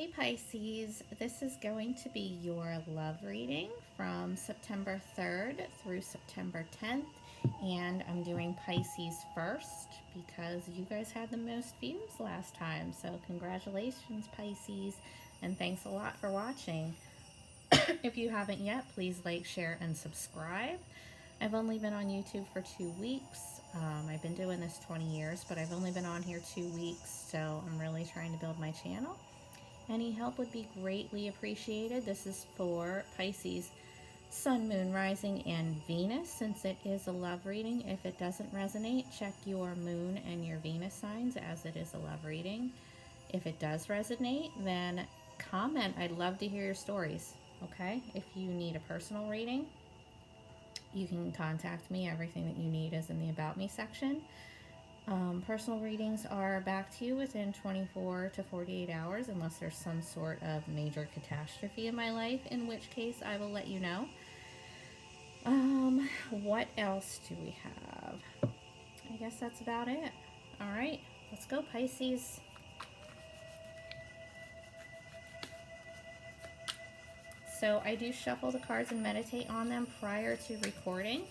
Hey Pisces, this is going to be your love reading from September 3rd through September 10th. And I'm doing Pisces first because you guys had the most views last time. So congratulations, Pisces, and thanks a lot for watching. If you haven't yet, please like, share, and subscribe. I've only been on YouTube for 2 weeks. I've been doing this 20 years, but I've only been on here 2 weeks, so I'm really trying to build my channel. Any help would be greatly appreciated. This is for Pisces, Sun, Moon, Rising, and Venus. Since it is a love reading, if it doesn't resonate, check your Moon and your Venus signs, as it is a love reading. If it does resonate, then comment. I'd love to hear your stories, okay? If you need a personal reading, you can contact me. Everything that you need is in the About Me section. Personal readings are back to you within 24 to 48 hours unless there's some sort of major catastrophe in my life, in which case I will let you know. What else do we have? I guess that's about it. All right, let's go, Pisces. So I do shuffle the cards and meditate on them prior to recording.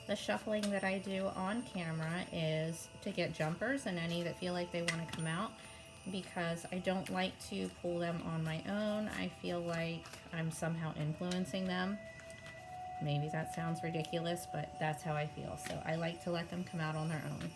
The shuffling that I do on camera is to get jumpers and any that feel like they want to come out, because I don't like to pull them on my own. I feel like I'm somehow influencing them. Maybe that sounds ridiculous, but that's how I feel. So I like to let them come out on their own.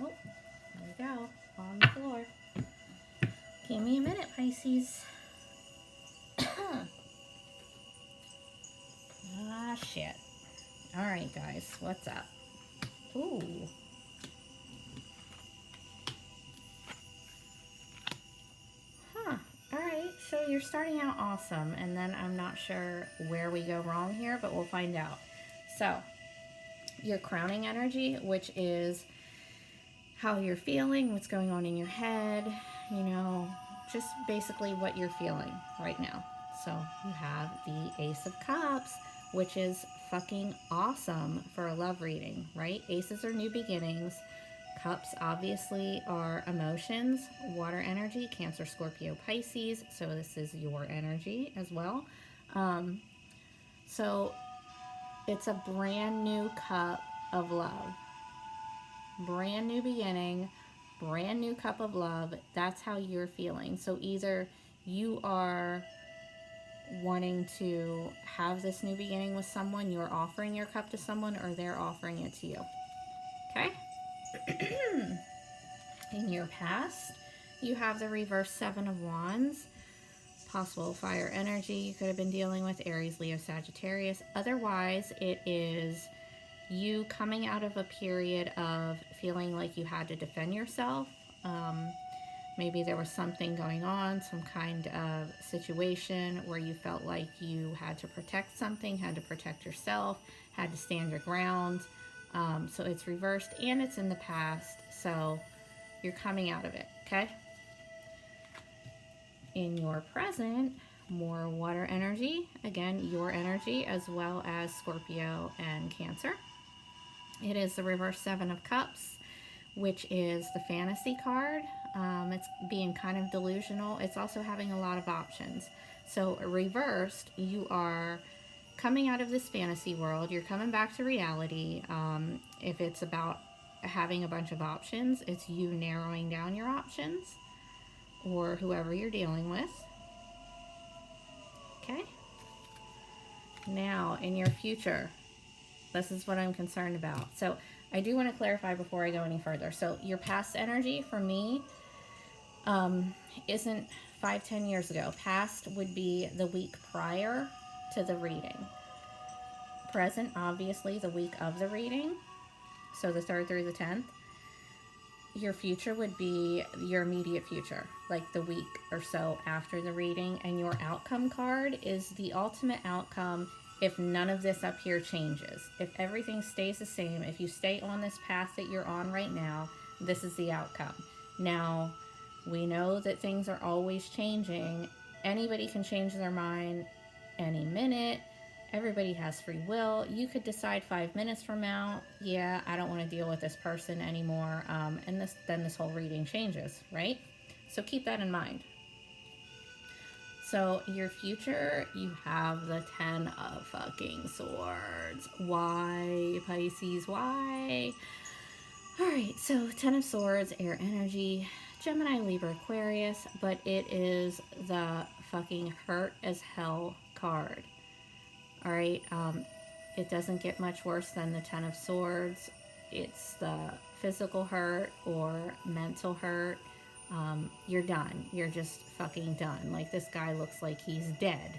Oh, there we go, on the floor. Give me a minute, Pisces. Ah, shit. All right, guys, what's up? Ooh. Huh. All right, so you're starting out awesome, and then I'm not sure where we go wrong here, but we'll find out. So, your crowning energy, which is how you're feeling, what's going on in your head, you know, just basically what you're feeling right now. So you have the Ace of Cups, which is fucking awesome for a love reading, right? Aces are new beginnings. Cups obviously are emotions, water energy, Cancer, Scorpio, Pisces. So this is your energy as well. So it's a brand new cup of love. Brand new beginning, brand new cup of love. That's how you're feeling. So either you are wanting to have this new beginning with someone, you're offering your cup to someone, or they're offering it to you. Okay? In your past, you have the reverse Seven of Wands. Possible fire energy you could have been dealing with, Aries, Leo, Sagittarius. Otherwise, it is you coming out of a period of feeling like you had to defend yourself. Maybe there was something going on, some kind of situation where you felt like you had to protect something, had to protect yourself, had to stand your ground. So it's reversed and it's in the past. So you're coming out of it, okay? In your present, more water energy. Again, your energy, as well as Scorpio and Cancer. It is the reverse Seven of Cups, which is the fantasy card. It's being kind of delusional. It's also having a lot of options. So reversed, you are coming out of this fantasy world. You're coming back to reality. If it's about having a bunch of options, it's you narrowing down your options, or whoever you're dealing with. Okay? Now, in your future, This is what I'm concerned about. So I do want to clarify before I go any further. So your past energy for me isn't 5-10 years ago. Past would be the week prior to the reading. Present, obviously, the week of the reading. So the 3rd through the 10th. Your future would be your immediate future, like the week or so after the reading. And your outcome card is the ultimate outcome if none of this up here changes. If everything stays the same, if you stay on this path that you're on right now, this is the outcome. Now, we know that things are always changing. Anybody can change their mind any minute. Everybody has free will. You could decide 5 minutes from now, yeah, I don't want to deal with this person anymore, and then this whole reading changes, right? So keep that in mind. So your future, you have the 10 of fucking swords. Why, Pisces? Why? All right, so 10 of swords, air energy, Gemini, Libra, Aquarius, but it is the fucking hurt as hell card. All right, it doesn't get much worse than the 10 of swords. It's the physical hurt or mental hurt. You're done. You're just fucking done. Like, this guy looks like he's dead.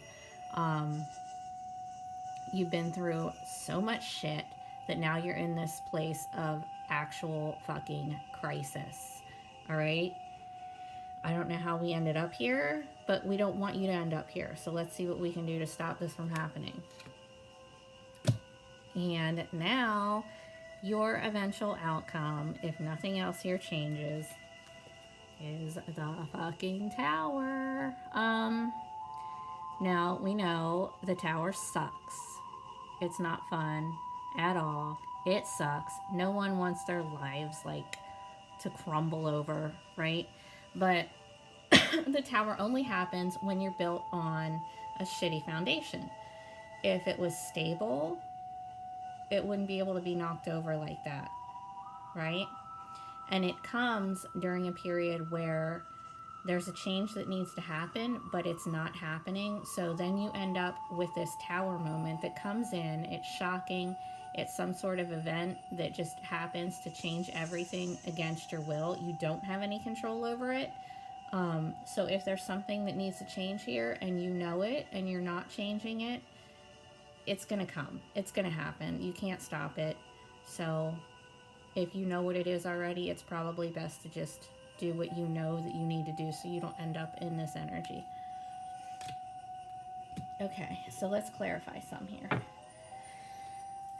You've been through so much shit that now you're in this place of actual fucking crisis. All right? I don't know how we ended up here, but we don't want you to end up here. So let's see what we can do to stop this from happening. And now, your eventual outcome, if nothing else here changes, is the fucking Tower. Now, we know the Tower sucks. It's not fun at all. It sucks. No one wants their lives, like, to crumble over, right? But the Tower only happens when you're built on a shitty foundation. If it was stable, it wouldn't be able to be knocked over like that, right? And it comes during a period where there's a change that needs to happen, but it's not happening. So then you end up with this Tower moment that comes in. It's shocking. It's some sort of event that just happens to change everything against your will. You don't have any control over it. So if there's something that needs to change here and you know it and you're not changing it, it's going to come. It's going to happen. You can't stop it. So if you know what it is already, it's probably best to just do what you know that you need to do so you don't end up in this energy. Okay, so let's clarify some here.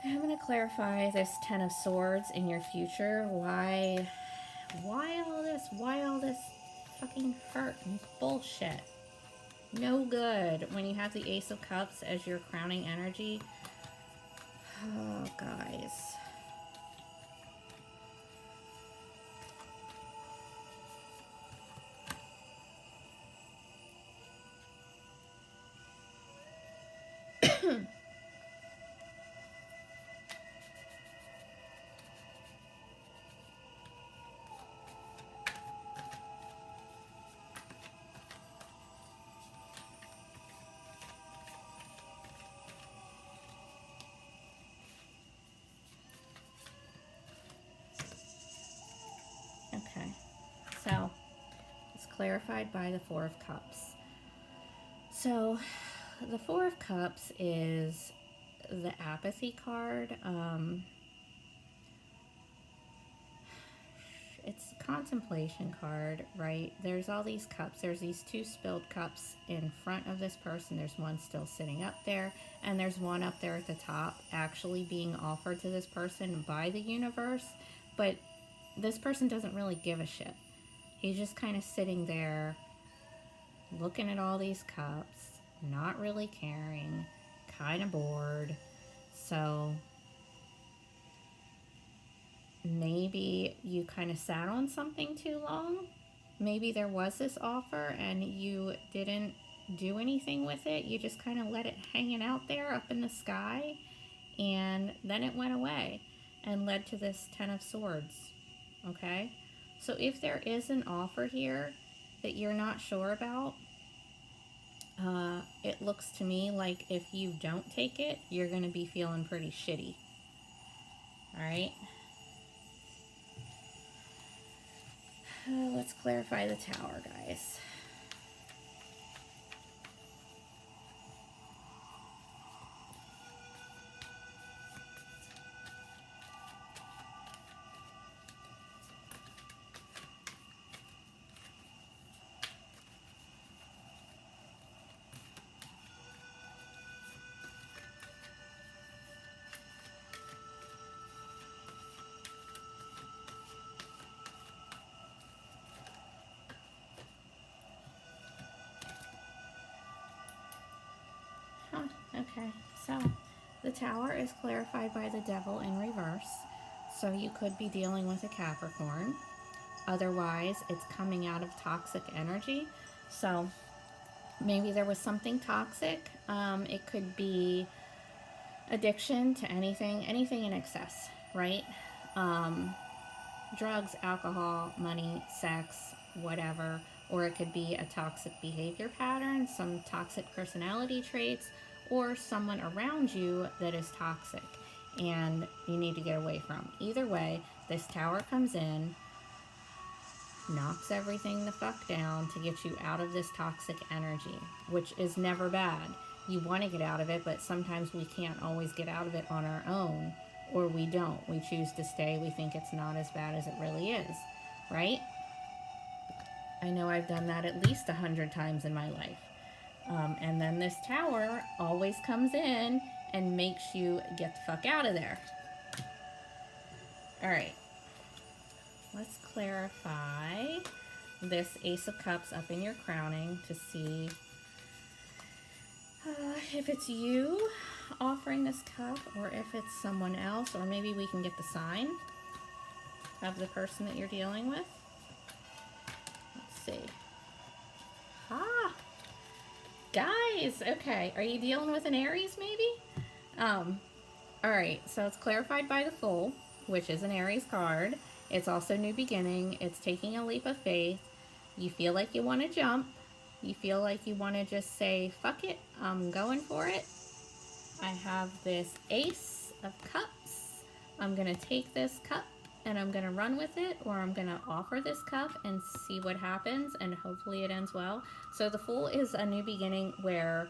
I'm going to clarify this 10 of swords in your future. Why all this? Why all this fucking hurt and bullshit? No good. When you have the Ace of Cups as your crowning energy. Oh, guys. Okay, so it's clarified by the Four of Cups. So the Four of Cups is the apathy card. It's a contemplation card, right? There's all these cups. There's these 2 spilled cups in front of this person. There's one still sitting up there, and there's one up there at the top actually being offered to this person by the universe. But this person doesn't really give a shit. He's just kind of sitting there looking at all these cups, not really caring, kind of bored. So maybe you kind of sat on something too long. Maybe there was this offer and you didn't do anything with it. You just kind of let it hanging out there up in the sky, and then it went away and led to this 10 of swords. Okay? So if there is an offer here that you're not sure about, it looks to me like if you don't take it, you're going to be feeling pretty shitty. All right. Let's clarify the Tower, guys. Huh, okay. So, the Tower is clarified by the Devil in reverse. So you could be dealing with a Capricorn. Otherwise, it's coming out of toxic energy. So maybe there was something toxic. It could be addiction to anything in excess, right? Drugs, alcohol, money, sex, whatever. Or it could be a toxic behavior pattern, some toxic personality traits, or someone around you that is toxic and you need to get away from. Either way, this Tower comes in, knocks everything the fuck down to get you out of this toxic energy, which is never bad. You want to get out of it, but sometimes we can't always get out of it on our own, or we don't. We choose to stay. We think it's not as bad as it really is, right? I know I've done that at least 100 times in my life. And then this Tower always comes in and makes you get the fuck out of there. All right. Let's clarify this Ace of Cups up in your crowning to see if it's you offering this cup or if it's someone else, or maybe we can get the sign of the person that you're dealing with. Let's see. Ah, guys, okay. Are you dealing with an Aries maybe? All right, so it's clarified by the Fool, which is an Aries card. It's also new beginning. It's taking a leap of faith. You feel like you want to jump. You feel like you want to just say, fuck it, I'm going for it. I have this Ace of Cups. I'm going to take this cup and I'm going to run with it, or I'm going to offer this cup and see what happens, and hopefully it ends well. So the Fool is a new beginning where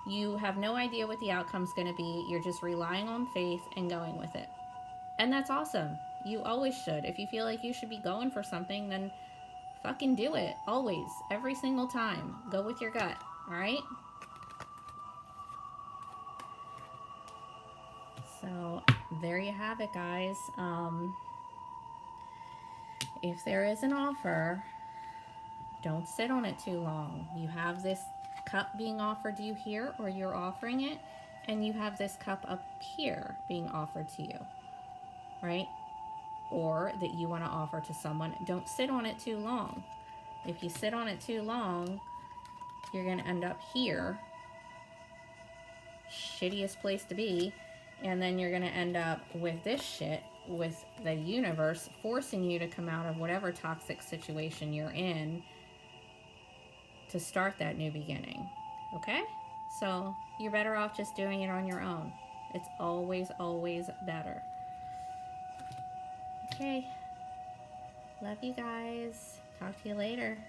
you have no idea what the outcome's going to be. You're just relying on faith and going with it. And that's awesome. You always should. If you feel like you should be going for something, then fucking do it. Always. Every single time. Go with your gut. Alright? So, there you have it, guys. If there is an offer, don't sit on it too long. You have this cup being offered to you here, or you're offering it, and you have this cup up here being offered to you, right? Or that you want to offer to someone. Don't sit on it too long. If you sit on it too long, you're going to end up here, shittiest place to be, and then you're going to end up with this shit, with the universe forcing you to come out of whatever toxic situation you're in to start that new beginning. Okay? So you're better off just doing it on your own. It's always, always better. Okay. Love you guys. Talk to you later.